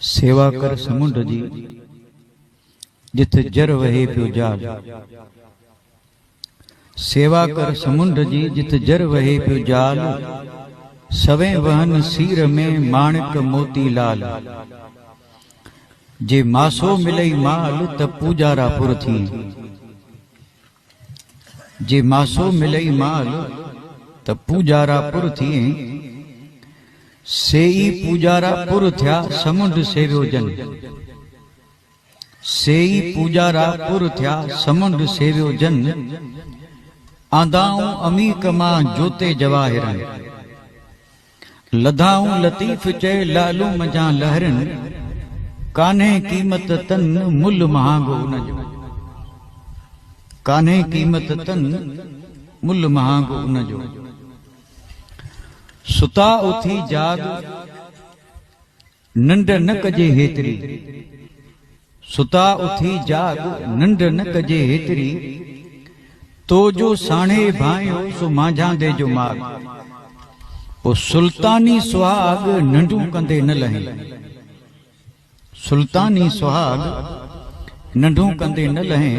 सेवा कर समुंड जी जिथे जर वहे पियो जाल। सेवा कर समुंड जी जिथे जर वहे पियो जाल। सवें वहन सीर में माणक मोती लाल। जे मासो मिलई माल त पूजारा पुर थी। जे मासो मिलई माल त पूजारा पुर थी। सेई पूजारा पुर थिया समुंड सेव्यो जन। सेई पूजारा पुर थिया समुंड सेव्यो जन। आंदाऊं अमीक मां जोते जवाहिरन। लधाऊं लतीफ चए लालू मजा लहरन। कान्हे कीमत तन मुल महांगो उन जो। कान्हे कीमत तन मुल महांगो उन जो। सुता उथी जाग नंड न कजे हेतरी। सुता उथी जाग नंड न कजे हेतरी। तो जो साणे भायो सो मांझा दे जो माग। ओ सुल्तानी सुहाग नंडू कंदे न लहे। सुल्तानी सुहाग नंडू कंदे न लहे।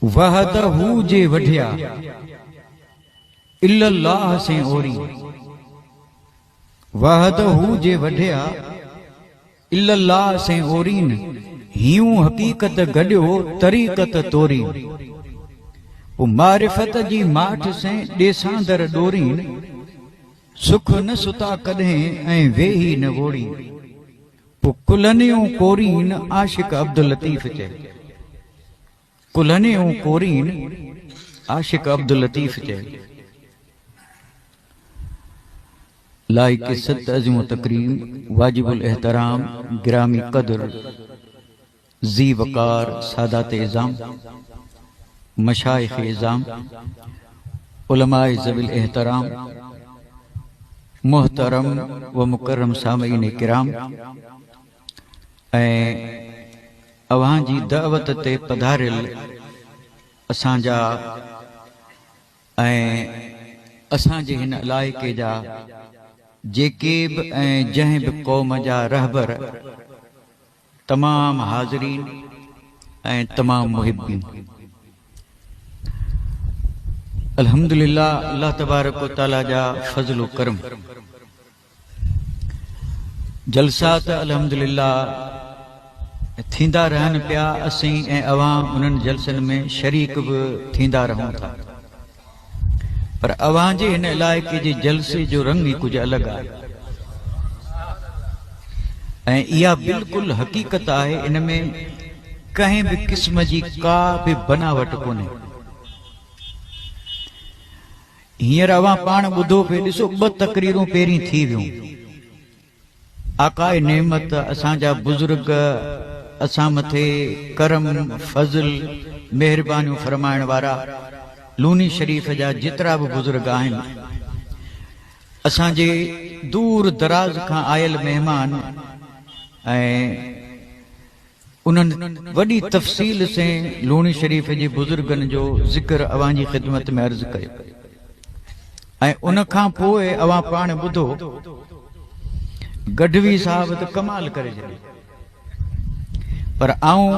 वहदहू जे वढिया इल्लल्लाह से ओरी। वहदहू जे वढिया इल्लल्लाह से ओरीन। हियूं हकीकत गड्यो तरीक़त तोरी। वो मारिफत जी माठ से ॾेसांदर डोरीन। सुख न सुता कॾहिं ऐं वेही न वोड़ी। वो कुलनियूं कोरीन आशिक अब्दुल लतीफ चए। कुलनियूं कोरीन आशिक अब्दुल लतीफ चए। लाइक इज्जत अज़ीम तकरीम वाजिबुल एहतराम गिरामी कदर जी वकार सादात इज़ाम मशाइख इज़ाम उलमाए ज़विल एहतराम मोहतरम व मुकर्रम सामईन किराम। अवां जी दावत ते पधारियल असांजा असांजे हिन इलाइक़े जा जेके बि जंहिं बि क़ौम जा रहबर तमाम हाज़रीन ऐं तमाम मुहिब्बीन। अल्हम्दुलिल्लाह अल्लाह तबारक व तआला जा फज़ल व करम। जलसा त अल्हम्दुलिल्लाह थींदा रहन पिया। असीं ऐं अवां उन्हनि जलसनि में शरीक बि थींदा रहूं था। पर अवां जे हिन इलाइक़े जे जलसे जो रंग ई कुझु अलॻि आहे। ऐं इहा बिल्कुलु हक़ीक़त आहे। इन में कंहिं बि क़िस्म जी का बि बनावट कोन्हे। हींअर अवां पाण ॿुधो पिए। ॾिसो 2 तकरीरूं पहिरीं थी वियूं। आकाए नेमत असांजा बुज़ुर्ग असां मथे करम फज़ल मेहरबानियूं फरमाइण वारा लूनी शरीफ़ जा जेतिरा बि बुज़ुर्ग आहिनि। असांजे दूर दराज खां आयल महिमान ऐं उन्हनि वॾी तफ़सील से लूनी शरीफ़ जे बुज़ुर्गनि जो ज़िक्र अवां जी ख़िदमत में अर्ज़ कयो। ऐं उन खां पोइ अवां पाण ॿुधो गढ़वी साहब त कमाल करे छॾी। पर आऊं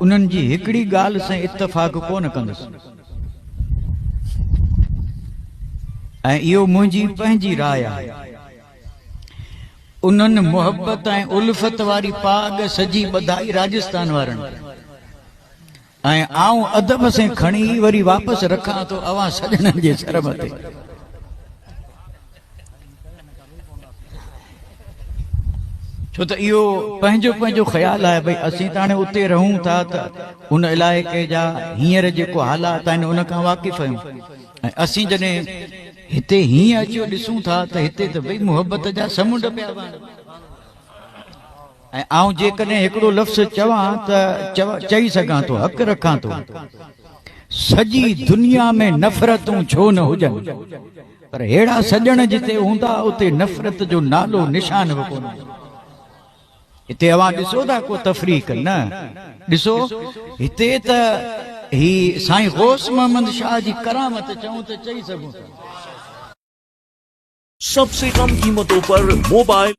उन्हनि जी हिकिड़ी ॻाल्हि सां इत्तफ़ाक़ कोन कंदुसि। ऐं इहो मुंहिंजी पंहिंजी राय आहे। उन्हनि मोहब्बत ऐं उल्फत वारी पाग सजी ॿधाई राजस्थान वारनि। ऐं आऊं अदब से खणी वरी वापसि रखां थो अवां सॼणनि जे शर्म ते। छो त इहो पंहिंजो पंहिंजो ख़्यालु आहे। भई असीं त हाणे उते रहूं था त उन इलाइक़े जा हींअर जेको हालात आहिनि उन खां वाक़िफ़ आहियूं। ऐं असीं जॾहिं हिते हीअं अचो ॾिसूं था त हिते त भई मुहबत जा समुंड पिया वहनि। ऐं आऊं जेकॾहिं हिकिड़ो लफ़्ज़ चवां त चई सघां थो, हक़ रखां थो। सॼी दुनिया में नफ़रतूं छो न हुजनि, पर अहिड़ा सॼण जिते हूंदा उते नफ़रत जो नालो निशान बि कोन। हिते अवां ॾिसो था को तफ़रीक़ न। ॾिसो हिते त ही साईं गौस मोहम्मद शाह जी करामत चऊं त चई सघूं था। सबसे कम कीमतों पर मोबाइल